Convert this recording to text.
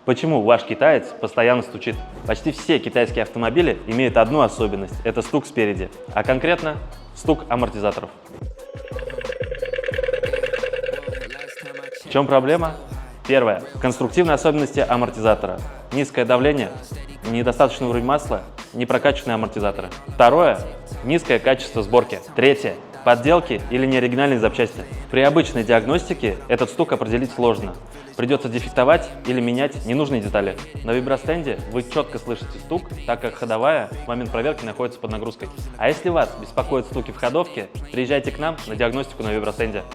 Почему ваш китаец постоянно стучит? Почти все китайские автомобили имеют одну особенность – это стук спереди, а конкретно стук амортизаторов. В чем проблема? Первое. Конструктивные особенности амортизатора. Низкое давление, недостаточный уровень масла, непрокачанные амортизаторы. Второе. Низкое качество сборки. Третье. Подделки или неоригинальные запчасти. При обычной диагностике этот стук определить сложно. Придется дефектовать или менять ненужные детали. На вибростенде вы четко слышите стук, так как ходовая в момент проверки находится под нагрузкой. А если вас беспокоят стуки в ходовке, приезжайте к нам на диагностику на вибростенде.